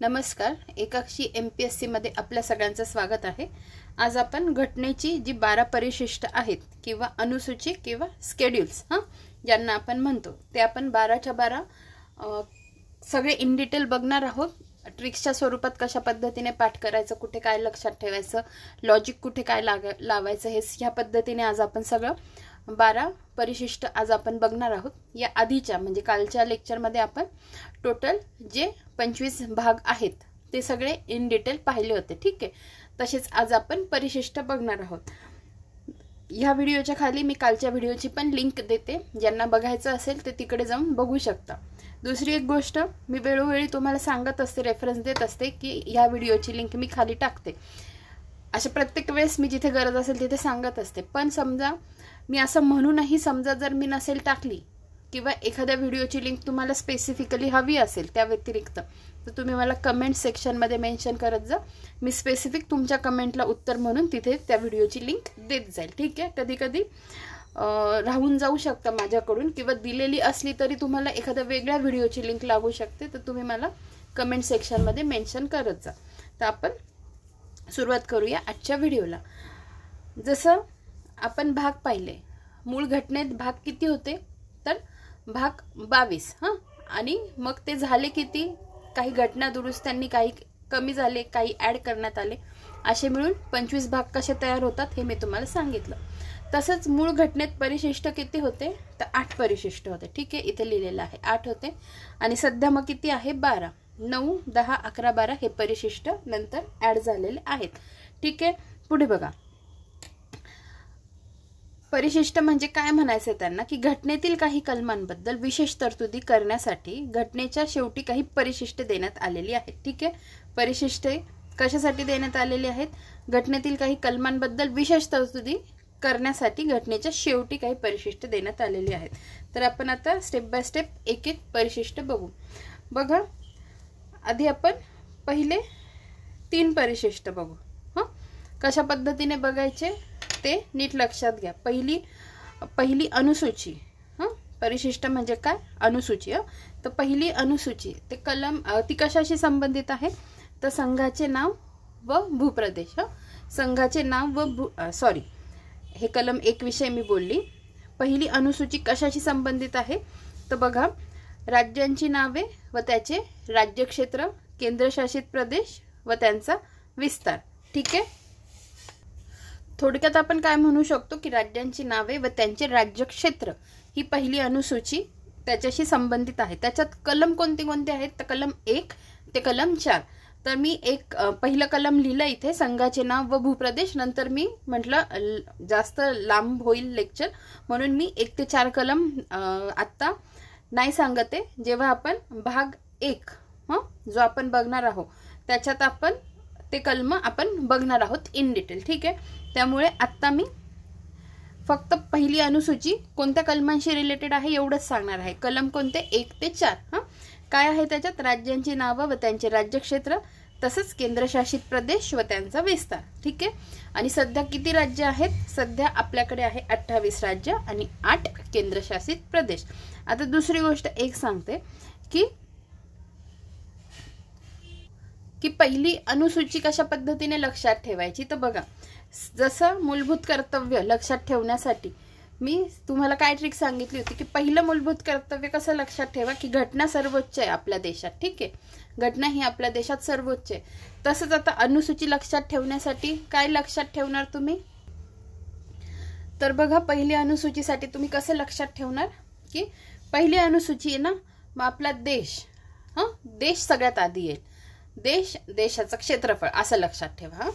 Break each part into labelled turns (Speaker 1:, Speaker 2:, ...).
Speaker 1: नमस्कार, एकाक्षी MPSC मध्ये आपल्या सगळ्यांचं स्वागत आहे। आज आपण घटनेची जी 12 परिशिष्ट आहेत किंवा अनुसूची किंवा स्केड्यूल्स ज्यांना आपण म्हणतो ते आपण 12च्या 12 सगळे इन डिटेल बघणार आहोत। ट्रिक्सच्या स्वरूपात कशा पद्धतीने पाठ करायचं, कुठे काय लक्षात ठेवायचं, लॉजिक कुठे काय लावायचं, हे ह्या पद्धतीने आज आपण सगळं 12 परिशिष्ट आज आपण बघणार आहोत। या आधीच्या म्हणजे कालच्या लेक्चर मध्ये आपण टोटल जे 25 भाग आहेत ते सगळे इन डिटेल पाहिले होते, ठीक आहे। तसेच आज आपण परिशिष्ट बघणार आहोत। ह्या व्हिडिओच्या खाली मी कालच्या व्हिडिओची पण लिंक देते, ज्यांना बघायचं असेल ते तिकडे जाऊन बघू शकता। दुसरी एक गोष्ट मी वेळोवेळी तुम्हाला सांगत असते, रेफरन्स देत असते की ह्या व्हिडिओची लिंक मी खाली टाकते। अशा प्रत्येक वेळेस मी जिथे गरज असेल तिथे सांगत असते, पण समजा मी असं म्हणूनही समजा जर मी नसेल टाकली किंवा एखाद्या व्हिडिओची लिंक तुम्हाला स्पेसिफिकली हवी असेल त्या व्यतिरिक्त, तर तुम्ही मला कमेंट सेक्शन मध्ये मेन्शन करत जा। मी स्पेसिफिक तुमच्या कमेंटला उत्तर म्हणून तिथे त्या व्हिडिओची लिंक देत जाईल, ठीक आहे। कधी कधी राहून जाऊ शकतं माझ्याकडून किंवा दिलेली असली तरी तुम्हाला एखाद्या वेगळ्या व्हिडिओची लिंक लागू शकते, तर तुम्ही मला कमेंट सेक्शन मध्ये मेन्शन करत जा। तर आपण सुरुवात करूया आजच्या व्हिडिओला। जसं आपण भाग पाहिले, मूळ घटनेत भाग किती होते तर भाग 22 आणि मग ते झाले किती, काही घटना दुरुस्त्यांनी काही कमी झाले, काही ऍड करण्यात आले, असे मिळून 25 भाग कसे तयार होतात हे मी तुम्हाला सांगितलं। तसंच मूळ घटनेत परिशिष्ट किती होते तर 8 परिशिष्ट होते, ठीक आहे। इथे लिहिलेलं आहे 8 होते आणि सध्या मग किती आहे 12, 9, 10, 11, 12 हे परिशिष्ट नंतर ऍड झालेले आहेत, ठीक आहे। पुढे बघा, परिशिष्ट म्हणजे काय म्हणायचं त्यांना की घटनेतील काही कलमांबद्दल विशेष तरतुदी करण्यासाठी घटनेच्या शेवटी काही परिशिष्ट देण्यात आलेली आहेत, ठीक आहे। परिशिष्टे कशासाठी देण्यात आलेली आहेत, घटनेतील काही कलमांबद्दल विशेष तरतुदी करण्यासाठी घटनेच्या शेवटी काही परिशिष्ट देण्यात आलेली आहेत। तर आपण आता स्टेप बाय स्टेप एक एक परिशिष्ट बघू। बघा, आधी आपण पहिले 3 परिशिष्ट बघू। कशा पद्धतीने बघायचे ते नीट लक्षात घ्या। पहिली अनुसूची, परिशिष्ट म्हणजे काय, अनुसूची। तर पहिली अनुसूची ते कलम ती कशाशी संबंधित आहे तर संघाचे नाव व भूप्रदेश। संघाचे नाव व हे कलम 1 विषय मी बोलली। पहिली अनुसूची कशाशी संबंधित आहे तर बघा, राज्यांची नावे व त्याचे राज्यक्षेत्र, केंद्रशासित प्रदेश व त्यांचा विस्तार, ठीक आहे। थोडक्यात आपण काय म्हणू शकतो की राज्यांची नावे व त्यांचे राज्यक्षेत्र ही पहिली अनुसूची त्याच्याशी संबंधित आहे। त्याच्यात कलम कोणते कोणते आहेत तर कलम 1 ते कलम 4। तर मी पहिलं कलम लिहिलं इथे, संघाचे नाव व भूप्रदेश। नंतर मी म्हटलं जास्त लांब होईल लेक्चर म्हणून मी 1 ते 4 कलम आत्ता नाही सांगते। जेव्हा आपण भाग 1 जो आपण बघणार आहोत त्याच्यात आपण ते कलम आपण बघणार आहोत इन डिटेल, ठीक आहे। त्यामुळे आता मी फक्त पहिली अनुसूची कोणत्या कलमांशी रिलेटेड आहे एवढंच सांगणार आहे। कलम कोणते 1 ते 4 काय आहे त्याच्यात, राज्यांची नावं व त्यांचे राज्यक्षेत्र, तसंच केंद्रशासित प्रदेश व त्यांचा विस्तार, ठीक आहे। आणि सध्या किती राज्य आहेत, सध्या आपल्याकडे आहे 28 राज्य आणि 8 केंद्रशासित प्रदेश। आता दुसरी गोष्ट एक सांगते की पहिली अनुसूची कशा पद्धतीने लक्षात ठेवायची। तर बघा, जसं मूलभूत कर्तव्य लक्षात ठेवण्यासाठी मी तुम्हाला काय ट्रिक सांगितली होती की पहिलं मूलभूत कर्तव्य कसं लक्षात ठेवा की घटना सर्वोच्च आहे आपल्या देशात, ठीक आहे। घटना ही आपल्या देशात सर्वोच्च आहे। तसंच आता अनुसूची लक्षात ठेवण्यासाठी काय लक्षात ठेवणार तुम्ही तर बघा, पहिली अनुसूचीसाठी तुम्ही कसं लक्षात ठेवणार की पहिली अनुसूची आहे ना, मग आपला देश देश सगळ्यात आधी येईल। देशाचं क्षेत्रफळ असं लक्षात ठेवा।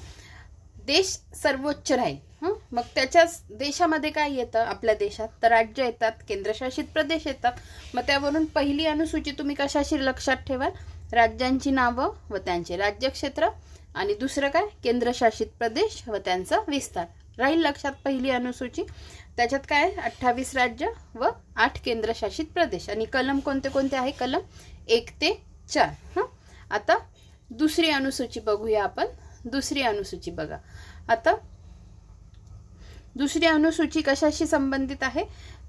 Speaker 1: देश सर्वोच्च राहील। मग त्याच्याच देशामध्ये काय येतं आपल्या देशात तर राज्य येतात, केंद्रशासित प्रदेश येतात। मग त्यावरून पहिली अनुसूची तुम्ही कशाशी लक्षात ठेवा, राज्यांची नावं व त्यांचे राज्यक्षेत्र, आणि दुसरं काय केंद्रशासित प्रदेश व त्यांचा विस्तार राहील लक्षात पहिली अनुसूची। त्याच्यात काय 28 राज्य व 8 केंद्रशासित प्रदेश आणि कलम कोणते कोणते आहे, कलम 1 ते 4। आता दुसरी अनुसूची बघूया आपण। दुसरी अनुसूची बघा, आता दुसरी अनुसूची कशाशी संबंधित आहे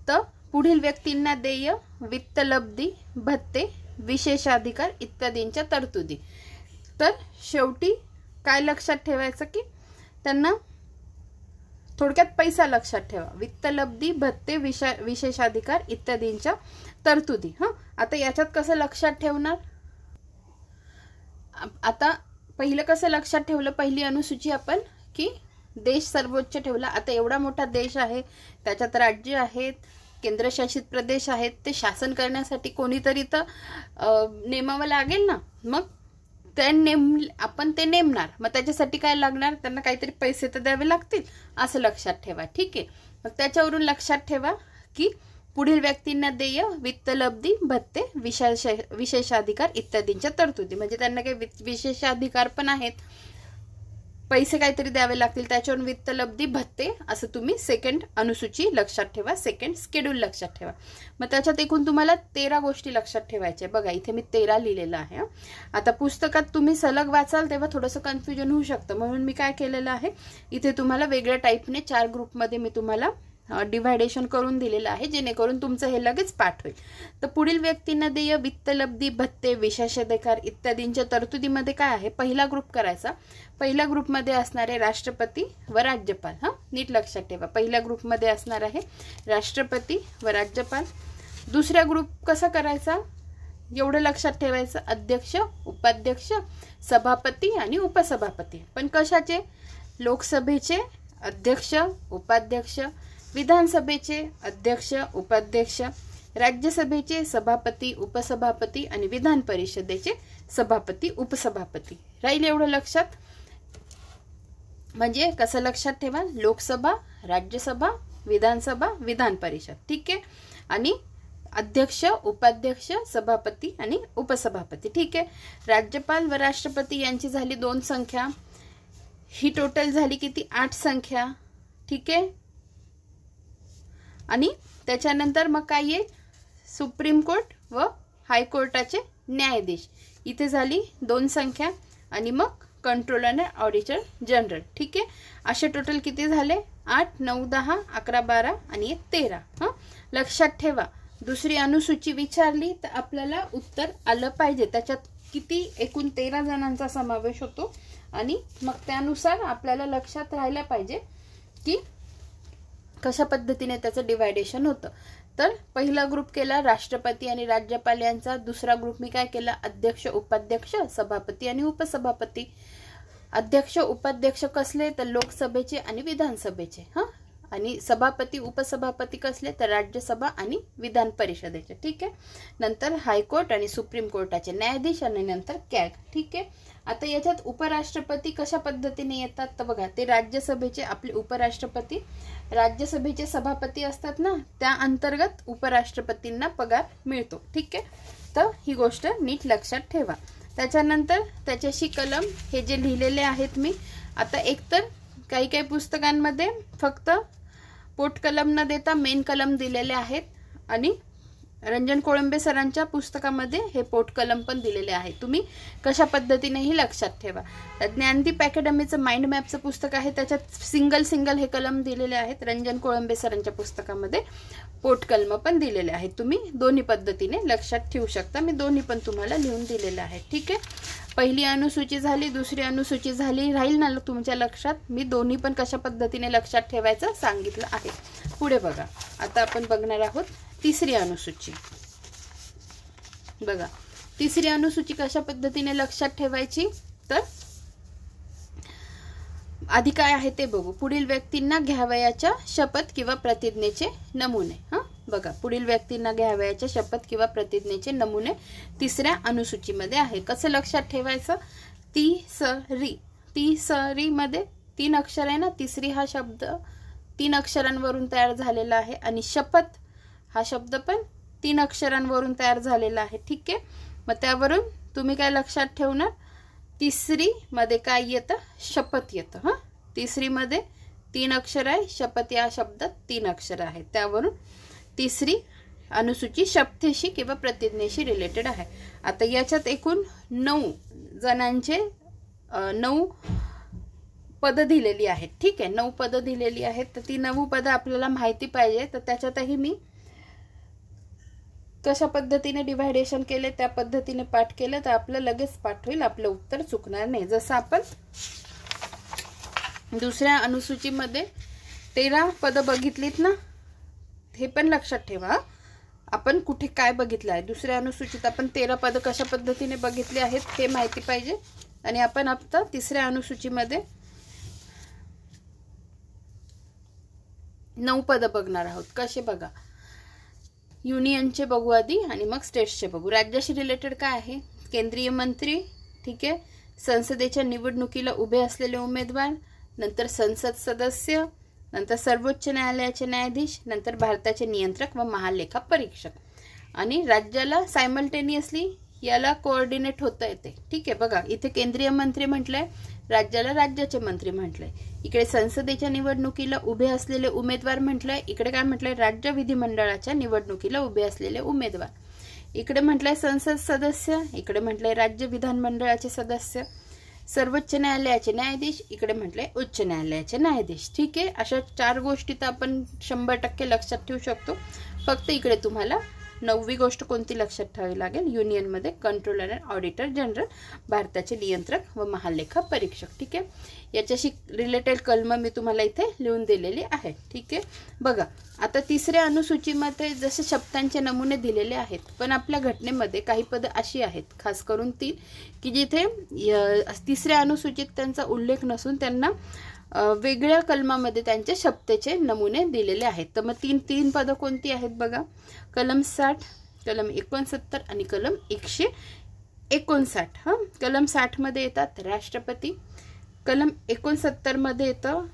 Speaker 1: तर पुढील व्यक्तींना देय, वित्त लब्धी, भत्ते, विशेषाधिकार इत्यादींच्या तरतुदी। तर शेवटी काय लक्षात ठेवायचं की त्यांना थोडक्यात पैसा लक्षात ठेवा, वित्तलब्धी, भत्ते, विशेषाधिकार इत्यादींच्या तरतुदी। आता याच्यात कसं लक्षात ठेवणार, आता पहिलं कसं लक्षात ठेवलं, पहिली अनुसूची आपण की देश सर्वोच्च ठेवला। आता एवढा मोठा देश आहे, त्याच्यात राज्य आहेत, केंद्रशासित प्रदेश आहेत, ते शासन करण्यासाठी कोणीतरी तर नेमावं लागेल ना, मग आपण ते नेमणार, मग त्याच्यासाठी काय लागणार, त्यांना काहीतरी पैसे तर द्यावे लागतील असं लक्षात ठेवा। ठीक आहे, मग त्याच्यावरून लक्षात ठेवा की पुढील व्यक्तींना देय, वित्तलब्धी, भत्ते, विशेषाधिकार इत्यादींच्या तरतुदी, म्हणजे त्यांना काही विशेषाधिकार पण आहेत, पैसे काहीतरी द्यावे लागतील, त्याच्यावरून वित्तलब्धी, भत्ते असं तुम्ही सेकंड अनुसूची लक्षात ठेवा, सेकंड स्केड्यूल लक्षात ठेवा। मग त्याच्यात एकूण तुम्हाला 13 गोष्टी लक्षात ठेवायच्या। बघा इथे मी 13 लिहिलेलं आहे। आता पुस्तकात तुम्ही सलग वाचाल तेव्हा थोडंसं कन्फ्युजन होऊ शकतं, म्हणून मी काय केलेलं आहे, इथे तुम्हाला वेगळ्या टाईपने 4 ग्रुपमध्ये मी तुम्हाला डिव्हायडेशन करून दिलेलं आहे, जेणेकरून तुमचं हे लगेच पाठ होईल। तर पुढील व्यक्तींना देय, वित्तलब्धी, भत्ते, विशेषाधिकार इत्यादींच्या तरतुदीमध्ये काय आहे, पहिला ग्रुप करायचा। पहिल्या ग्रुपमध्ये असणारे राष्ट्रपती व राज्यपाल, नीट लक्षात ठेवा, पहिल्या ग्रुपमध्ये असणार आहे राष्ट्रपती व राज्यपाल। दुसरा ग्रुप कसा करायचा, एवढं लक्षात ठेवायचं, अध्यक्ष, उपाध्यक्ष, सभापती आणि उपसभापती। पण कशाचे, लोकसभेचे अध्यक्ष, उपाध्यक्ष, विधानसभेचे अध्यक्ष, उपाध्यक्ष, राज्यसभेचे सभापती, उपसभापती आणि विधान परिषदेचे सभापती, उपसभापती। राहील एवढं लक्षात, म्हणजे कसं लक्षात ठेवा, लोकसभा, राज्यसभा, विधानसभा, विधान परिषद। ठीक आहे, आणि अध्यक्ष, उपाध्यक्ष, सभापती आणि उपसभापती। ठीक आहे, राज्यपाल व राष्ट्रपती यांची झाली 2 संख्या, ही टोटल झाली किती, 8 संख्या। ठीक आहे, आणि त्याच्यानंतर मग काय येईल, सुप्रीम कोर्ट व हायकोर्टाचे न्यायाधीश, इथे झाली 2 संख्या, आणि मग कंट्रोलर आणि ऑडिटर जनरल। ठीक आहे, असे टोटल किती झाले, 8, 9, 10, 11, 12 आणि 13। लक्षात ठेवा, दुसरी अनुसूची विचारली तर आपल्याला उत्तर आलं पाहिजे, त्याच्यात किती, एकूण 13 जणांचा समावेश होतो, आणि मग त्यानुसार आपल्याला लक्षात राहायला पाहिजे की कशा पद्धतीने त्याचं डिवायडेशन होतं। तर पहिला ग्रुप केला राष्ट्रपती आणि राज्यपाल यांचा, दुसरा ग्रुप मी काय केला, अध्यक्ष, उपाध्यक्ष, सभापती आणि उपसभापती। अध्यक्ष, उपाध्यक्ष कसले, तर लोकसभेचे आणि विधानसभेचे, आणि सभापती, उपसभापती कसले, तर राज्यसभा आणि विधान परिषदेचे। ठीक आहे, नंतर हायकोर्ट आणि सुप्रीम कोर्टाचे न्यायाधीश, आणि नंतर कॅग। ठीक आहे, आता याच्यात उपराष्ट्रपती कशा पद्धतीने येतात, तर बघा, ते राज्यसभेचे आपले उपराष्ट्रपती, राज्यसभेचे सभापती असतात ना, त्या अंतर्गत उपराष्ट्रपतींना पगार मिळतो। ठीक आहे, तर ही गोष्ट नीट लक्षात ठेवा। त्याच्यानंतर त्याच्याशी कलम हे जे लिहिलेले आहेत मी, आता एकतर काही काही पुस्तकांमध्ये फक्त पोट कलम न देता मेन कलम दिलेले आहेत, आणि रंजन कोळंबे सरांच्या पुस्तकामध्ये हे पोट कलम पण दिलेले आहे, तुम्ही कशा पद्धतीनेही लक्षात ठेवा। ज्ञानदीप अकॅडमीचं माइंड मॅपचं पुस्तक आहे, त्याच्यात सिंगल हे कलम दिलेले आहेत, रंजन कोळंबे सरांच्या पुस्तकामध्ये पोट कलम पण दिलेले आहेत, तुम्ही दोन्ही पद्धतीने लक्षात ठेवू शकता, मी दोन्ही पण तुम्हाला लिहून दिलेले आहे। ठीक आहे, पहिली अनुसूची झाली, दुसरी अनुसूची झाली, राहील ना तुमच्या लक्षात, मी दोन्ही पण कशा पद्धतीने लक्षात ठेवायचं सांगितलं आहे। पुढे बघा, आता आपण बघणार आहोत तिसरी अनुसूची। बघा, तिसरी अनुसूची कशा पद्धतीने लक्षात ठेवायची, तर आधी काय आहे ते बघू, पुढील व्यक्तींना घ्यावयाच्या शपथ किंवा प्रतिज्ञेचे नमुने। बघा, पुढील व्यक्तींना घ्यावयाच्या शपथ किंवा प्रतिज्ञेचे नमुने तिसऱ्या अनुसूचीमध्ये आहे। कसं लक्षात ठेवायचं, तिसरी मध्ये 3 अक्षर आहे ना, तिसरी हा शब्द 3 अक्षरांवरून तयार झालेला आहे, आणि शपथ हा शब्द पण 3 अक्षरांवरून तयार झालेला आहे। ठीक आहे, मग त्यावरून तुम्ही काय लक्षात ठेवणार, तिसरी मध्ये काय येतं, शपथ येतं। तिसरी मध्ये 3 अक्षर आहे, शपथ या शब्दात 3 अक्षर आहे, त्यावरून तिसरी अनुसूची शपथेशी किंवा प्रतिज्ञेशी रिलेटेड आहे। आता याच्यात एकूण 9 जणांचे 9 पद दिलेली आहेत। ठीक आहे, 9 पद दिलेली आहेत, तर ती 9 पद आपल्याला माहिती पाहिजे, तर त्याच्यातही मी कशा पद्धतीने डिव्हायडेशन केले त्या पद्धतीने पाठ केलं तर आपलं लगेच पाठ होईल, आपलं उत्तर चुकणार नाही। जसं आपण दुसऱ्या अनुसूचीमध्ये 13 पद बघितलीत ना, हे पण लक्षात ठेवा। आपण कुठे काय बघितलं आहे, दुसऱ्या अनुसूचीत आपण 13 पद कशा पद्धतीने बघितले आहेत हे माहिती पाहिजे। आणि आपण आता तिसऱ्या अनुसूचीमध्ये 9 पद बघणार आहोत। कसे बघा, युनियनचे बघू आधी आणि मग स्टेट्सचे बघू। राज्याशी रिलेटेड काय आहे, केंद्रीय मंत्री, ठीक आहे, संसदेच्या निवडणुकीला उभे असलेले उमेदवार, नंतर संसद सदस्य, नंतर सर्वोच्च न्यायालयाचे न्यायाधीश, नंतर भारताचे नियंत्रक व महालेखा परीक्षक। आणि राज्याला सायमल्टेनियसली याला कोऑर्डिनेट होता येते, ठीक आहे। बघा इथे केंद्रीय मंत्री म्हटलंय, राज्याला राज्याचे मंत्री म्हटलंय, इकडे संसदेच्या निवडणुकीला उभे असलेले उमेदवार म्हटलंय, इकडे काय म्हटलंय, राज्य विधिमंडळाच्या निवडणुकीला उभे असलेले उमेदवार, इकडे म्हटलंय संसद सदस्य, इकडे म्हटलंय राज्य विधानमंडळाचे सदस्य, सर्वोच्च न्यायालयाचे न्यायाधीश, इकडे म्हटलंय उच्च न्यायालयाचे न्यायाधीश, ठीक आहे। अशा 4 गोष्टी तर आपण 100% लक्षात ठेवू शकतो। फक्त इकडे तुम्हाला 9वी गोष्ट कोणती लक्षात ठेवावी लागेल, युनियनमध्ये कंट्रोलर अँड ऑडिटर जनरल, भारताचे नियंत्रक व महालेखा परीक्षक, ठीक आहे। याच्याशी रिलेटेड कलम मी तुम्हाला इथे लिहून दिलेली आहे, ठीक आहे। बघा आता तिसऱ्या अनुसूचीमध्ये जसे शब्दांचे नमुने दिलेले आहेत, पण आपल्या घटनेमध्ये काही पद अशी आहेत, खास करून 3, की जिथे तिसऱ्या अनुसूचीत त्यांचा उल्लेख नसून त्यांना वेगळ्या कलमामध्ये त्यांचे शब्दाचे नमुने दिलेले आहेत। तर मग 3 पद कोणती आहेत बघा, कलम 60, कलम 69 आणि कलम 159। हां, कलम 60 मध्ये येतात राष्ट्रपती, कलम 69 मध्ये येतं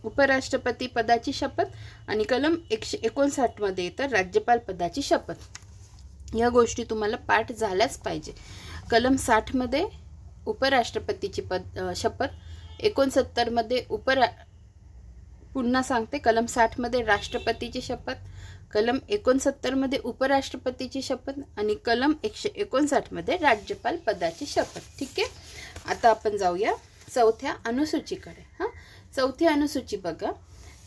Speaker 1: उपराष्ट्रपती पदाची शपथ आणि कलम 159 मध्ये येतं राज्यपाल पदाची शपथ। या गोष्टी तुम्हाला पाठ झाल्याच पाहिजे। कलम 60 मध्ये उपराष्ट्रपतीची शपथ, 69 मध्ये पुन्हा सांगते, कलम 60 मध्ये राष्ट्रपतीची शपथ, कलम 69 मध्ये उपराष्ट्रपतीची शपथ आणि कलम 159 मध्ये राज्यपाल पदाची शपथ, ठीक आहे। आता आपण जाऊया चौथ्या अनुसूचीकडे। हां, चौथी अनुसूची बघा,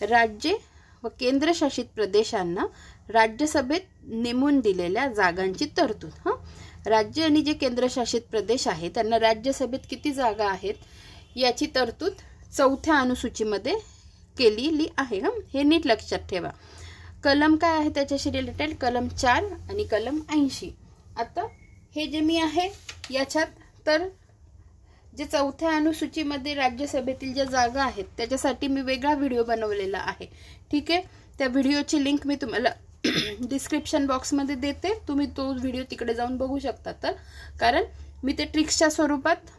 Speaker 1: राज्ये व केंद्रशासित प्रदेशांना राज्यसभेत नेमून दिलेल्या जागांची तरतूद। हां, राज्य आणि जे केंद्रशासित प्रदेश आहेत त्यांना राज्यसभेत किती जागा आहेत याची तरतूद चौथ्या अनुसूचीमध्ये केलेली आहे। हां, हे नीट लक्षात ठेवा। कलम काय आहे त्याच्याशी रिलेटेड, कलम 4 आणि कलम 80। आता हे जे मी आहे याच्यात तर जे चौथ्या अनुसूचीमध्ये राज्यसभेतील ज्या जागा आहेत त्याच्यासाठी मी वेगळा व्हिडिओ बनवलेला आहे, ठीक आहे। त्या व्हिडिओची लिंक मी तुम्हाला डिस्क्रिप्शन बॉक्समध्ये देते, तुम्ही तो व्हिडिओ तिकडे जाऊन बघू शकता। तर कारण मी ते ट्रिक्सच्या स्वरूपात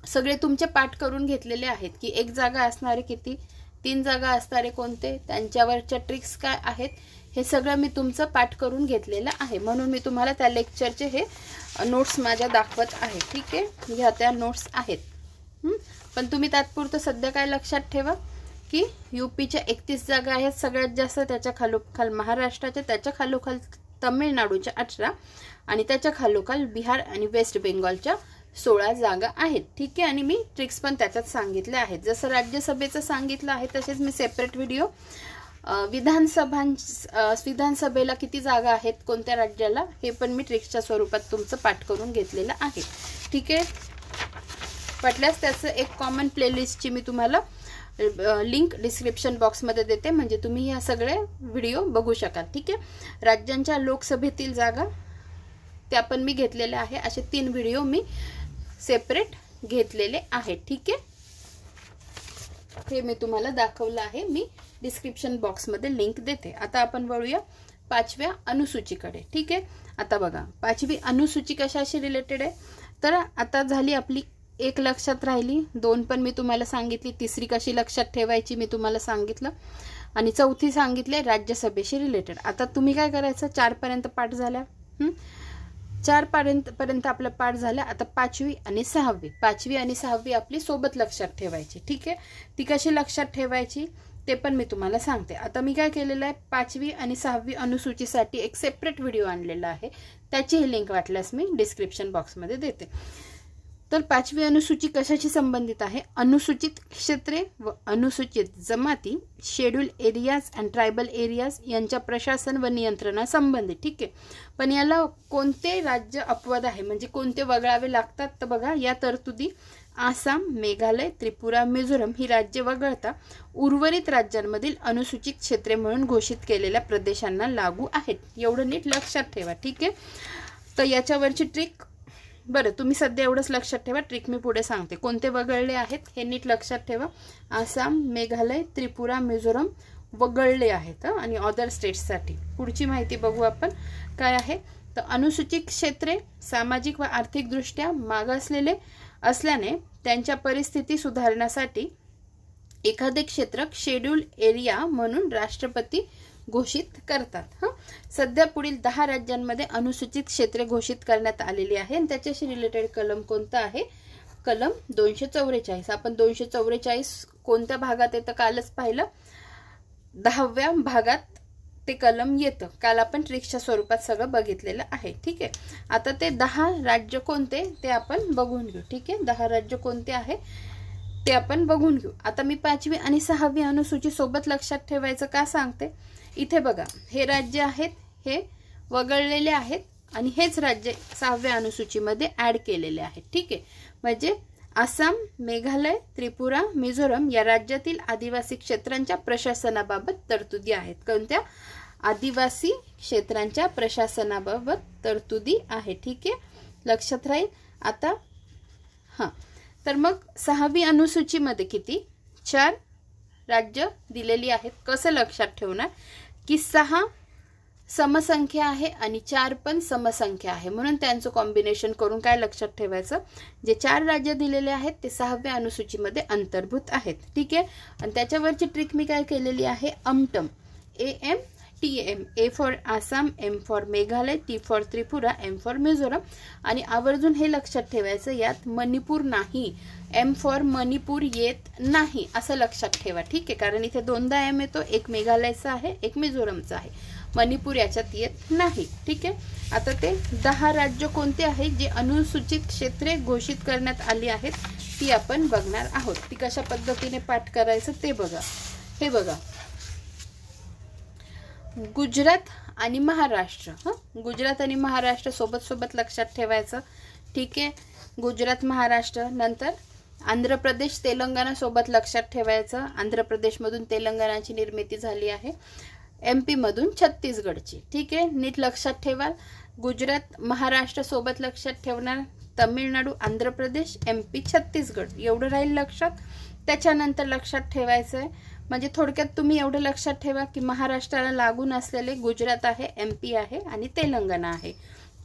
Speaker 1: सगळे तुमचे पाठ करून घेतलेले आहेत, की एक जागा असणारे किती, 3 जागा असणारे कोणते, त्यांच्यावरच्या ट्रिक्स काय आहेत, हे सगळं मी तुमचं पाठ करून घेतलेलं आहे। म्हणून मी तुम्हाला त्या लेक्चरचे हे नोट्स माझ्या दाखवत आहे, ठीक आहे। ह्या त्या नोट्स आहेत। पण तुम्ही तात्पुरतं सध्या काय लक्षात ठेवा, की यूपीच्या 31 जागा आहेत सगळ्यात जास्त, त्याच्या खालोखाल महाराष्ट्राच्या, त्याच्या खालोखाल तमिळनाडूच्या 18 आणि त्याच्या खालोखाल बिहार आणि वेस्ट बेंगॉलच्या 16 जागा आहेत, ठीक आहे। आणि मी ट्रिक्स पण त्याच्यात सांगितले आहेत, जसं राज्यसभेचं सांगितलं आहे तसेच मी सेपरेट व्हिडिओ विधानसभेला किती जागा आहेत कोणत्या राज्याला हे पण मी ट्रिक्सच्या स्वरूपात तुमचं पाठ करून घेतलेलं आहे, ठीक आहे। पटल्यास त्याचं एक कॉमन प्लेलिस्टची मी तुम्हाला लिंक डिस्क्रिप्शन बॉक्समध्ये देते, म्हणजे तुम्ही ह्या सगळे व्हिडिओ बघू शकाल, ठीक आहे। राज्यांच्या लोकसभेतील जागा त्या पण मी घेतलेल्या आहे, असे 3 व्हिडिओ मी सेपरेट घेतलेले आहेत, ठीक आहे। हे मी तुम्हाला दाखवलं आहे, मी डिस्क्रिप्शन बॉक्समध्ये लिंक देते। आता आपण वळूया 5व्या अनुसूचीकडे, ठीक आहे। आता बघा 5वी अनुसूची कशाशी रिलेटेड आहे, तर आता झाली आपली 1 लक्षात राहिली, 2 पण मी तुम्हाला सांगितली, 3री कशी लक्षात ठेवायची मी तुम्हाला सांगितलं आणि 4थी सांगितले राज्यसभेशी रिलेटेड। आता तुम्ही काय करायचं, 4 पर्यंत पाठ झाल्या, 4 पर्यंत आपला पाठ झाला। आता 5वी आणि 6वी, 5वी आणि 6वी आपली सोबत लक्षात ठेवायची, ठीक आहे। ती कशी लक्षात ठेवायची ते पण मी तुम्हाला सांगते। आता मी काय केलेलं आहे, 5वी आणि 6वी अनुसूचीसाठी एक सेपरेट व्हिडिओ आणलेला आहे, त्याचीही लिंक वाटल्यास मी डिस्क्रिप्शन बॉक्समध्ये देते। तर 5वी अनुसूची कशाशी संबंधित आहे? अनुसूचित क्षेत्रे व अनुसूचित जमाती, schedule areas and tribal areas यांच्या प्रशासन व नियंत्रणासंबंधित. ठीक आहे, पण याला कोणते राज्य अपवाद आहे, म्हणजे कोणते वगळावे लागतात? तर बघा, या तरतुदी आसाम, मेघालय, त्रिपुरा, मिझोरम ही राज्ये वगळता उर्वरित राज्यांमधील अनुसूचित क्षेत्रे म्हणून घोषित केलेल्या प्रदेशांना लागू आहेत. एवढं नीट लक्षात ठेवा. ठीक आहे, तर याच्यावरची ट्रिक, बरं तुम्ही सध्या एवढंच लक्षात ठेवा, ट्रिक मी पुढे सांगते. कोणते वगळले आहेत हे नीट लक्षात ठेवा. आसाम, मेघालय, त्रिपुरा, मिझोरम वगळले आहेत आणि अदर स्टेट्ससाठी. पुढची माहिती बघू आपण काय आहे. तर अनुसूचित क्षेत्रे सामाजिक व आर्थिकदृष्ट्या मागासलेले असल्याने त्यांच्या परिस्थिती सुधारण्यासाठी एखादे क्षेत्र शेड्यूल एरिया म्हणून राष्ट्रपती घोषित करतात. सध्या पुढील 10 राज्यांमध्ये अनुसूचित क्षेत्रे घोषित करण्यात आलेली आहे आणि त्याच्याशी रिलेटेड कलम कोणता आहे? कलम 244. आपण 244 कोणत्या भागात येतं कालच पाहिलं, 10व्या भागात ते कलम येतं. काल आपण ट्रिक्सच्या स्वरूपात सगळं बघितलेलं आहे. ठीक आहे, आता ते 10 राज्य कोणते ते आपण बघून घेऊ. ठीक आहे, 10 राज्य कोणते आहे ते आपण बघून घेऊ. आता मी 5वी आणि 6वी अनुसूची सोबत लक्षात ठेवायचं का सांगते. इथे बघा, हे राज्य आहेत, हे वगळलेले आहेत आणि हेच राज्य 6व्या अनुसूचीमध्ये ऍड केलेले आहेत. ठीक आहे, म्हणजे आसाम, मेघालय, त्रिपुरा, मिझोरम या राज्यातील आदिवासी क्षेत्रांच्या प्रशासनाबाबत तरतुदी आहेत. कोणत्या? आदिवासी क्षेत्रांच्या प्रशासनाबाबत तरतुदी आहे. ठीक आहे, लक्षात राहील. आता तर मग 6वी अनुसूचीमध्ये किती? 4 राज्य दिलेली आहेत. कसं लक्षात ठेवणार की 6 समसंख्या आहे आणि 4 पण समसंख्या आहे, म्हणून त्यांचं कॉम्बिनेशन करून काय लक्षात ठेवायचं, जे 4 राज्य दिलेले आहेत ते 6व्या अनुसूचीमध्ये अंतर्भूत आहेत. ठीक आहे, आणि त्याच्यावरची ट्रिक मी काय केलेली आहे, अमटम, AMTM, A for Assam, M for Meghalaya, T for Tripura, M for Mizoram. आणि आवर्जून हे लक्षात ठेवायचं, यात मणिपूर नाही, M फॉर मणिपूर येत नाही, असं लक्षात ठेवा. ठीक आहे, कारण इथे 2दा M येतो, एक मेघालयचा आहे, एक मिझोरमचा आहे, मणिपूर याच्यात येत नाही. ठीक आहे, आता ते 10 राज्य कोणते आहेत जे अनुसूचित क्षेत्रे घोषित करण्यात आली आहेत ती आपण बघणार आहोत. ती कशा पद्धतीने पाठ करायचं ते बघा. हे बघा, गुजरात आणि महाराष्ट्र. गुजरात आणि महाराष्ट्र सोबत सोबत लक्षात ठेवायचं. ठीक आहे, गुजरात, महाराष्ट्र. नंतर आंध्र प्रदेश, तेलंगणा सोबत लक्षात ठेवायचं. आंध्र प्रदेशमधून तेलंगणाची निर्मिती झाली आहे, MP मधून छत्तीसगडची. ठीक आहे, नीट लक्षात ठेवा. गुजरात, महाराष्ट्र सोबत लक्षात ठेवणार, तमिळनाडू, आंध्र प्रदेश, MP, छत्तीसगड. एवढं राहील लक्षात. त्याच्यानंतर लक्षात ठेवायचं आहे, म्हणजे थोडक्यात तुम्ही एवढं लक्षात ठेवा की महाराष्ट्राला लागून असलेले गुजरात आहे, MP आहे आणि तेलंगणा आहे.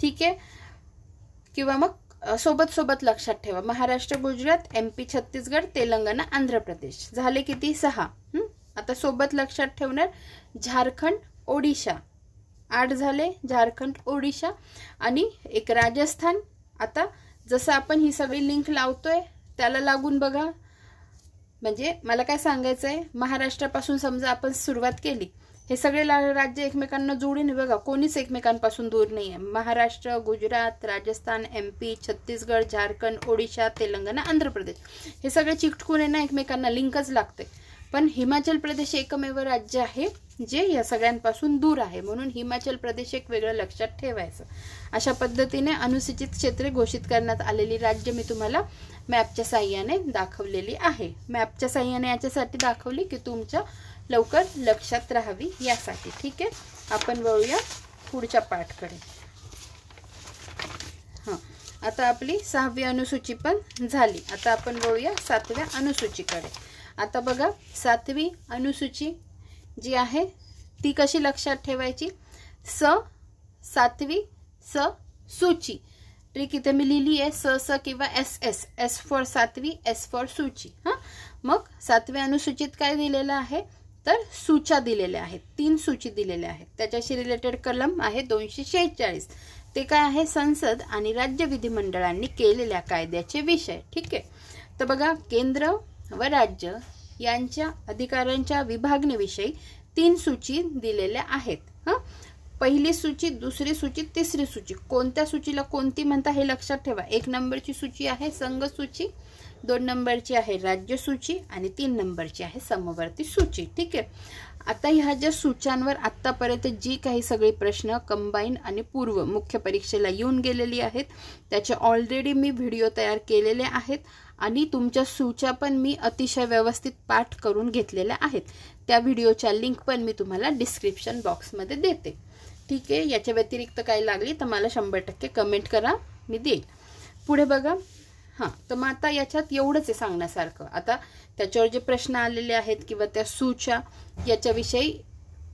Speaker 1: ठीक आहे, किंवा मग सोबत सोबत लक्षात ठेवा, महाराष्ट्र, गुजरात, MP, छत्तीसगड, तेलंगणा, आंध्र प्रदेश. झाले किती? 6. आता सोबत लक्षात ठेवणार झारखंड, ओडिशा. 8 झाले, झारखंड, ओडिशा आणि एक राजस्थान. आता जसं आपण ही सगळी लिंक लावतोय त्याला लागून बघा, म्हणजे मला काय सांगायचं आहे, महाराष्ट्रापासून समजा आपण सुरुवात केली, हे सगळे राज्य एकमेकांना जोडून बघा, कोणीच एकमेकांपासून दूर नाही आहे. महाराष्ट्र, गुजरात, राजस्थान, MP, छत्तीसगड, झारखंड, ओडिशा, तेलंगणा, आंध्र प्रदेश हे सगळे चिकटकून आहे ना, एकमेकांना लिंकच लागते. पण हिमाचल प्रदेश एकमेव राज्य आहे जे या सगळ्यांपासून दूर आहे, म्हणून हिमाचल प्रदेश एक वेगळं लक्षात ठेवायचं. अशा पद्धतीने अनुसूचित क्षेत्रे घोषित करण्यात आलेली राज्य मी तुम्हाला मॅपच्या साहाय्याने दाखवलेली आहे. मॅपच्या साहाय्याने याच्यासाठी दाखवली की तुमच्या लवकर लक्षात राहावी यासाठी. ठीक आहे, आपण वळूया पुढच्या पाठकडे. आता आपली 6वी अनुसूची पण झाली. आता आपण वळूया 7व्या अनुसूचीकडे. आता बघा, 7वी अनुसूची जी आहे ती कशी लक्षात ठेवायची. 7वी सूची. ट्रिक इथे मी लिहिली आहे, स किंवा SS. S फॉर 7वी, S फॉर सूची. मग 7व्या अनुसूचीत काय दिलेलं आहे तर सूच्या दिलेल्या आहेत, 3 सूची दिलेल्या आहेत. त्याच्याशी रिलेटेड कलम आहे 246. ते काय आहे, संसद आणि राज्य विधिमंडळांनी केलेल्या कायद्याचे विषय. ठीक आहे, तर बघा, केंद्र व राज्य यांच्या अधिकारांच्या विभागणीविषयी 3 सूची दिलेल्या आहेत. पहिली सूची, दुसरी सूची, तिसरी सूची. कोणत्या सूचीला कोणती म्हणता हे लक्षात ठेवा. 1 नंबरची सूची आहे संघ सूची, 2 नंबरची आहे राज्य सूची आणि 3 नंबरची आहे समवर्ती सूची. ठीक आहे. आता ह्या ज्या सूच्यांवर आत्तापर्यंत जी काही सगळी प्रश्न कंबाईन आणि पूर्व मुख्य परीक्षेला येऊन गेलेली आहेत त्याचे ऑलरेडी मी व्हिडिओ तयार केलेले आहेत आणि तुमच्या सूच्या पण मी अतिशय व्यवस्थित पाठ करून घेतलेल्या आहेत. त्या व्हिडिओच्या लिंक पण मी तुम्हाला डिस्क्रिप्शन बॉक्समध्ये देते. ठीक आहे. याच्या व्यतिरिक्त काही लागली तर मला 100% कमेंट करा, मी देईल. पुढे बघा. हां, तर मग आता याच्यात एवढंच आहे सांगण्यासारखं. आता त्याच्यावर जे प्रश्न आलेले आहेत किंवा त्या सूच्या याच्याविषयी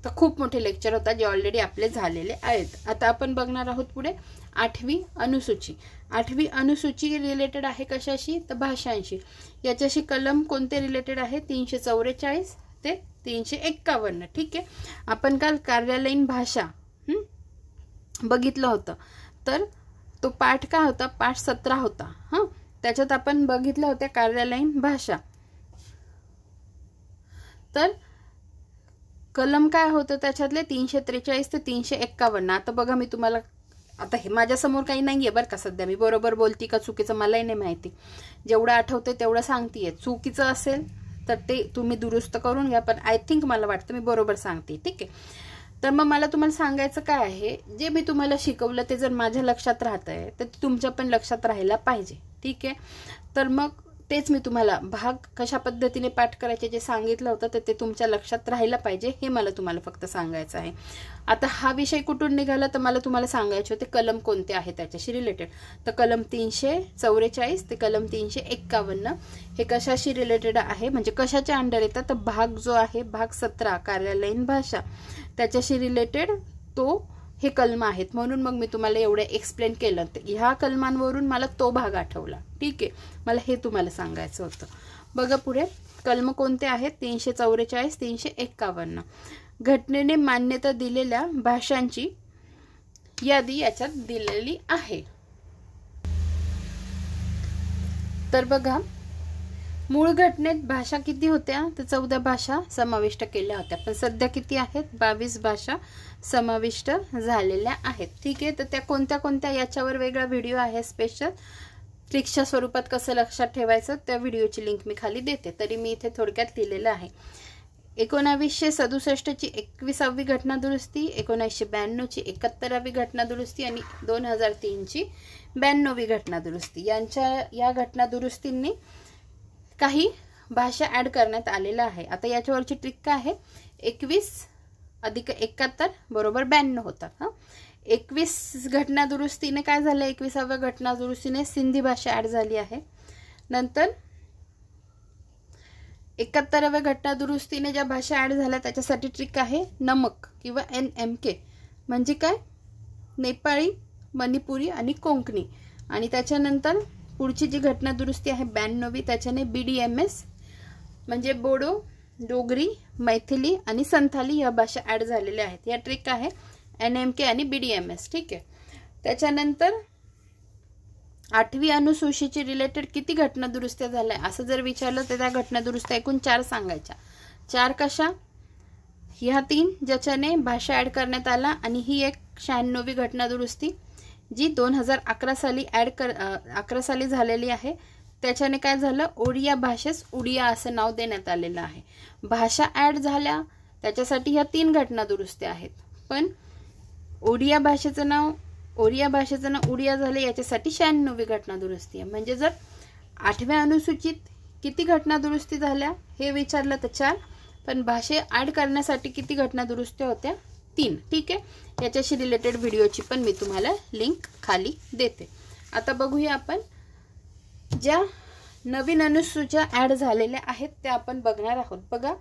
Speaker 1: तर खूप मोठे लेक्चर होता जे ऑलरेडी आपले झालेले आहेत. आता आपण बघणार आहोत पुढे 8वी अनुसूची. 8वी अनुसूची रिलेटेड आहे कशाशी तर भाषांशी. याच्याशी कलम कोणते रिलेटेड आहे 344 ते 351. ठीक आहे. आपण काल कार्यालयीन भाषा बघितलं होतं. तर तो पाठ काय होता, पाठ 17 होता. हां, त्याच्यात आपण बघितलं होतं कार्यालयीन भाषा. तर कलम काय होतं त्याच्यातले 343 ते 351. आता बघा मी तुम्हाला, आता हे माझ्यासमोर काही नाही आहे बरं का सध्या, मी बरोबर बोलती का चुकीचं मलाही नाही माहिती. जेवढं आठवते तेवढं सांगते. चुकीचं असेल तर ते तुम्ही दुरुस्त करून घ्या, पण आय थिंक मला वाटतं मी बरोबर सांगते. ठीक आहे. तर मग मला तुम्हाला सांगायचं काय आहे, जे मी तुम्हाला शिकवलं ते जर माझ्या लक्षात राहतंय तर तुमच्या पण लक्षात राहायला पाहिजे. ठीक आहे. तर मग तेच मी तुम्हाला भाग कशा पद्धतीने पाठ करायचे जे सांगितलं होतं तर ते तुमच्या लक्षात राहायला पाहिजे, हे मला तुम्हाला फक्त सांगायचं आहे. आता हा विषय कुठून निघाला तर मला तुम्हाला सांगायचे होते कलम कोणते आहे त्याच्याशी रिलेटेड. तर कलम 344 ते कलम 351 हे कशाशी रिलेटेड आहे, म्हणजे कशाच्या अंडर येतात तर भाग जो आहे भाग 17 कार्यालयीन भाषा त्याच्याशी रिलेटेड तो हे कलम आहेत. म्हणून मग मी तुम्हाला एवढे एक्सप्लेन केलं. तर ह्या कलमांवरून मला तो भाग आठवला. ठीक आहे. मला हे तुम्हाला सांगायचं होतं. बघा पुढे कलम कोणते आहेत 344 351. घटनेने मान्यता दिलेल्या भाषांची यादी याच्यात दिलेली आहे. तर बघा मूळ घटनेत भाषा किती होत्या तर 14 भाषा समाविष्ट केल्या होत्या, पण सध्या किती आहेत 22 भाषा समाविष्ट झालेल्या आहेत. ठीक आहे. तर त्या कोणत्या कोणत्या याच्यावर वेगळा व्हिडिओ आहे स्पेशल ट्रिक्सच्या स्वरूपात कसं लक्षात ठेवायचं त्या व्हिडिओची लिंक मी खाली देते. तरी मी इथे थोडक्यात लिहिलेलं आहे. 1967 ची 21वी घटना दुरुस्ती, 1992 ची 71वी घटना दुरुस्ती आणि 2003 ची 92वी घटना दुरुस्ती. या घटना दुरुस्तींनी काही भाषा ऍड करण्यात आलेला आहे. आता याच्यावरची ट्रिक काय आहे 21 अधिक 71 बरोबर 92 होतात. हां, 21 घटना दुरुस्तीने काय झालं 21व्या घटना दुरुस्तीने सिंधी भाषा ऍड झाली आहे. नंतर 71व्या घटना दुरुस्तीने ज्या भाषा ऍड झाल्या त्याच्यासाठी ट्रिक आहे नमक किंवा NMK म्हणजे काय नेपाळी, मणिपुरी आणि कोंकणी. आणि त्याच्यानंतर पुढची जी घटना दुरुस्ती आहे 92वी त्याच्याने BDMS म्हणजे बोडो, डोगरी, मैथिली आणि संथाली या भाषा ऍड झालेल्या आहेत. या ट्रिक आहे NMK आणि BDMS. ठीक आहे. त्याच्यानंतर 8वी अनुसूचीची रिलेटेड किती घटना दुरुस्त्या झाल्या असं जर विचारलं तर त्या घटना दुरुस्त्या एकूण 4 सांगायच्या. 4 कशा ह्या 3 ज्याच्याने भाषा ऍड करण्यात आला आणि ही एक 96वी घटना दुरुस्ती जी 2011 साली 11 साली झालेली आहे. त्याच्याने काय झालं ओडिया भाषेस उडिया असं नाव देण्यात आलेलं आहे. भाषा ऍड झाल्या त्याच्यासाठी ह्या 3 घटना दुरुस्त्या आहेत, पण ओडिया भाषेचं नाव उडिया झाले याच्यासाठी 96वी घटना दुरुस्ती आहे. म्हणजे जर 8व्या अनुसूचित किती घटना दुरुस्ती झाल्या हे विचारलं तर 4, पण भाषे ऍड करण्यासाठी किती घटना दुरुस्त्या होत्या 3. ठीक आहे. याच्याशी रिलेटेड व्हिडिओची पण मी तुम्हाला लिंक खाली देते. आता बघूया आपण ज्या नवीन अनुसूच्या ऍड झालेल्या आहेत त्या आपण बघणार आहोत. बघा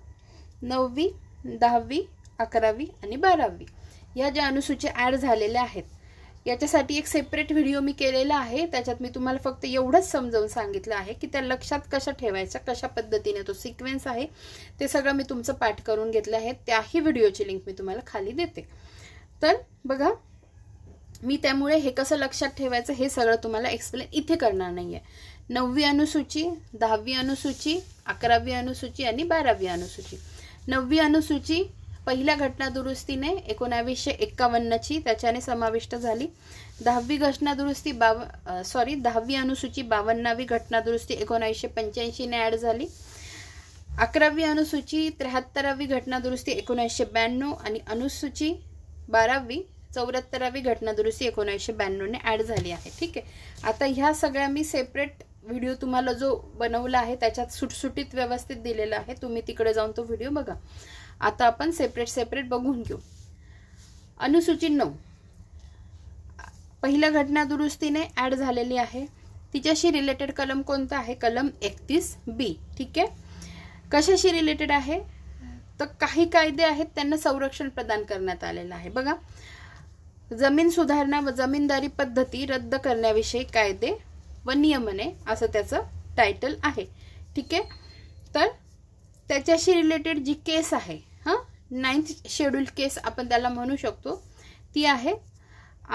Speaker 1: 9वी, 10वी, 11वी आणि 12वी या ज्या अनुसूच्या ऍड झालेल्या आहेत याच्यासाठी एक सेपरेट व्हिडिओ मी केलेला आहे. त्याच्यात मी तुम्हाला फक्त एवढंच समजावून सांगितलं आहे की त्या लक्षात कशा ठेवायच्या, कशा पद्धतीने तो सिक्वेन्स आहे ते सगळं मी तुमचं पाठ करून घेतलं आहे. त्याही व्हिडिओची लिंक मी तुम्हाला खाली देते. तर बघा मी त्यामुळे हे कसं लक्षात ठेवायचं हे सगळं तुम्हाला एक्सप्लेन इथे करणार नाहीये. 9वी अनुसूची, 10वी अनुसूची, 11वी अनुसूची आणि 12वी अनुसूची. 9वी अनुसूची पहिल्या घटना दुरुस्तीने 1951ची त्याच्याने समाविष्ट झाली. 10वी घटना दुरुस्ती 10वी अनुसूची 52वी घटना दुरुस्ती 1985 ने ऍड झाली. 11वी अनुसूची 73वी घटना दुरुस्ती 1992 आणि अनुसूची 12वी 74वी घटना दुरुस्ती 1992 ने ऍड झाली आहे. ठीक आहे. आता ह्या सगळ्या मी सेपरेट व्हिडिओ तुम्हाला जो बनवला आहे त्याच्यात सुटसुटीत व्यवस्थित दिलेला आहे, तुम्ही तिकडे जाऊन तो व्हिडिओ बघा. आता आपण सेपरेट बघून घेऊ. अनुसूची 9 पहिल्या घटना दुरुस्तीने ऍड झालेली आहे. तिच्याशी रिलेटेड कलम कोणता आहे? कलम 31B. ठीक आहे. कशाशी रिलेटेड आहे तर काही कायदे आहेत त्यांना संरक्षण प्रदान करण्यात आलेलं आहे. बघा, जमीन सुधारणा व जमीनदारी पद्धती रद्द करण्याविषयी कायदे व नियमने असं त्याचं टायटल आहे. ठीक आहे. तर त्याच्याशी रिलेटेड जी केस आहे, 9th शेड्यूल केस आपण त्याला म्हणू शकतो, ती आहे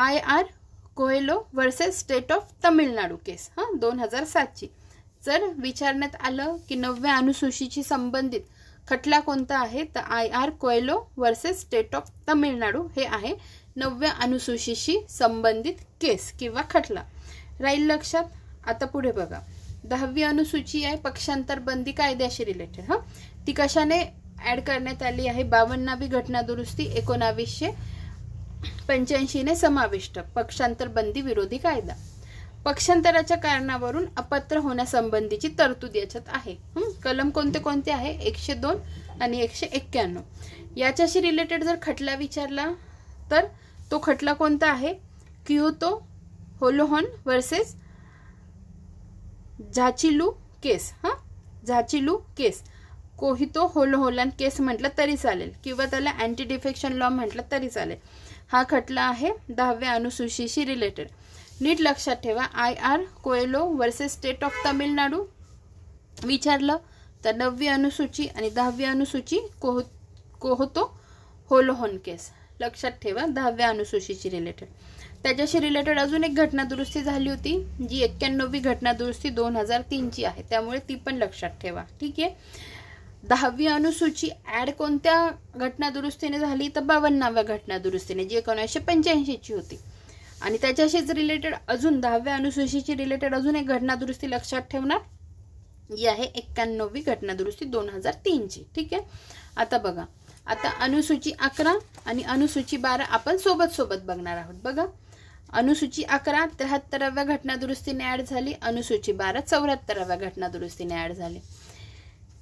Speaker 1: IR Coelho versus state of Tamil Nadu case 2007ची. जर विचारण्यात आलं की 9व्या अनुसूचीशी संबंधित खटला कोणता आहे तर IR Coelho versus state of Tamil Nadu हे आहे 9व्या अनुसूचीशी संबंधित केस किंवा खटला. राहील लक्षात. आता पुढे बघा, 10वी अनुसूची आहे पक्षांतर बंदी कायद्याशी रिलेटेड. ती कशाने ऍड करण्यात आली आहे? 52वी घटना दुरुस्ती 1985 ने समाविष्ट पक्षांतर बंदी विरोधी कायदा. पक्षांतराच्या कारणावरून अपात्र होण्यासंबंधीची तरतूद याच्यात आहे. कलम कोणते कोणते आहे? 102 आणि 191. याच्याशी रिलेटेड जर खटला विचारला तर तो खटला कोणता आहे? क्योतो होलोहन वर्सेस झाचिलू केस. झाचिलू केस, कोहितो होलोहोलन केस म्हटलं तरी चालेल किंवा त्याला अँटी डिफेक्शन लॉ म्हटलं तरी चालेल. हा खटला आहे 10व्या अनुसूचीशी रिलेटेड. नीट लक्षात ठेवा, IR Coelho versus state of Tamil Nadu विचारलं तर 9वी अनुसूची आणि 10वी अनुसूची कोहितो होलोहोन केस. लक्षात ठेवा, 10व्या अनुसूचीची रिलेटेड. त्याच्याशी रिलेटेड अजून एक घटना दुरुस्ती झाली होती जी 91वी घटना दुरुस्ती 2003ची आहे, त्यामुळे ती पण लक्षात ठेवा. ठीक आहे. 10वी अनुसूची ऍड कोणत्या घटना दुरुस्तीने झाली तर 52व्या घटना दुरुस्तीने जी 1985ची होती. आणि त्याच्याशीच रिलेटेड अजून 10व्या अनुसूचीची रिलेटेड अजून एक घटना दुरुस्ती लक्षात ठेवणार, जी आहे 91वी घटना दुरुस्ती 2003ची. ठीक आहे. आता बघा, आता अनुसूची 11 आणि अनुसूची 12 आपण सोबत बघणार आहोत. बघा, अनुसूची 11 73व्या घटना दुरुस्तीने ऍड झाली. अनुसूची 12 74व्या घटना दुरुस्तीने ऍड झाली.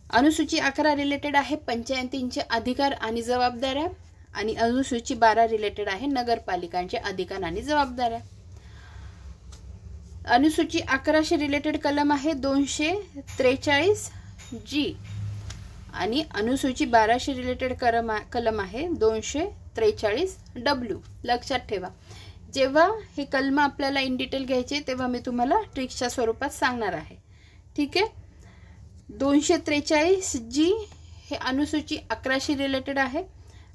Speaker 1: अनुसूची 11 रिलेटेड आहे पंचायतींचे अधिकार आणि जबाबदाऱ्या आणि अनुसूची 12 रिलेटेड आहे नगरपालिकांचे अधिकार आणि जबाबदाऱ्या. अनुसूची 11शी रिलेटेड कलम आहे 243G आणि अनुसूची 12शी रिलेटेड कलम आहे 243W. लक्षात ठेवा, जेव्हा हे कलम आपल्याला इन डिटेल घ्यायचे तेव्हा मी तुम्हाला ट्रिक्सच्या स्वरूपात सांगणार आहे. ठीक आहे. 243G हे अनुसूची 11शी रिलेटेड आहे.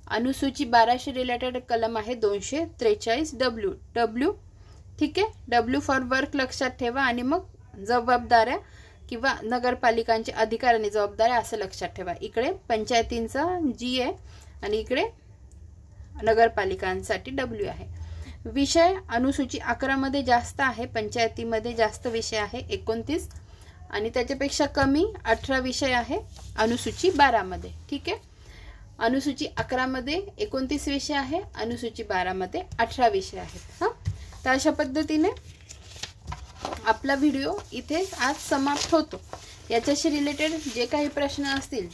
Speaker 1: अनुसूची 12शी रिलेटेड कलम आहे 243W. ठीक आहे. W फॉर वर्क लक्षात ठेवा आणि मग जबाबदाऱ्या किंवा नगरपालिकांचे अधिकार आणि जबाबदाऱ्या असं लक्षात ठेवा. इकडे पंचायतींचा G आहे आणि इकडे नगरपालिकांसाठी W आहे. विषय अनुसूची 11 मध्ये जास्त आहे, पंचायतीमध्ये जास्त विषय आहे 29 आणि त्याच्यापेक्षा कमी 18 विषय आहे अनुसूची 12 मध्ये. ठीक आहे. अनुसूची 11 मध्ये 29 विषय आहे, अनुसूची 12 मध्ये 18 विषय आहेत. तर अशा पद्धतीने आपला व्हिडिओ इथे आज समाप्त होतो. याच्याशी रिलेटेड जे काही प्रश्न असतील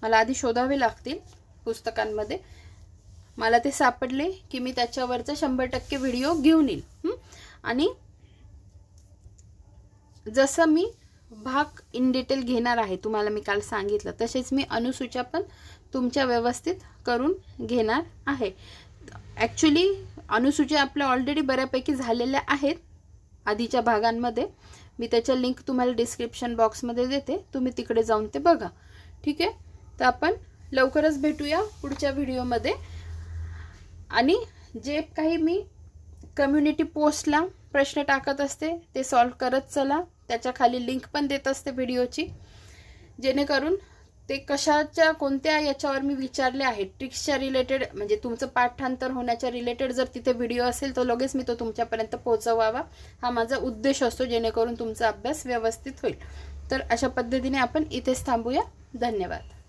Speaker 1: मला आधी शोधावे लागतील पुस्तकांमध्ये. मला ते सापडले की मी त्याच्यावरचा 100% व्हिडिओ घेऊन येईल. आणि जसं मी भाग इन डिटेल घेणार आहे तुम्हाला मी काल सांगितलं तसेच मी अनुसूच्या पण तुमच्या व्यवस्थित करून घेणार आहे. ॲक्च्युली अनुसूच्या आपल्या ऑलरेडी बऱ्यापैकी झालेल्या आहेत आधीच्या भागांमध्ये. मी त्याच्या लिंक तुम्हाला डिस्क्रिप्शन बॉक्समध्ये देते, तुम्ही तिकडे जाऊन ते बघा. ठीक आहे. तर आपण लवकरच भेटूया पुढच्या व्हिडिओमध्ये. आणि जे काही मी कम्युनिटी पोस्टला प्रश्न टाकत असते ते सॉल्व करत चला. त्याच्या खाली लिंक पण देत असते व्हिडिओची, जेणेकरून ते कशाच्या कोणत्या याच्यावर मी विचारले आहे, ट्रिक्सच्या रिलेटेड, म्हणजे तुमचं पाठांतर होण्याच्या रिलेटेड जर तिथे व्हिडिओ असेल तर लगेच मी तो तुमच्यापर्यंत पोहोचवावा, हा माझा उद्देश असतो, जेणेकरून तुमचा अभ्यास व्यवस्थित होईल. तर अशा पद्धतीने आपण इथेच थांबूया. धन्यवाद.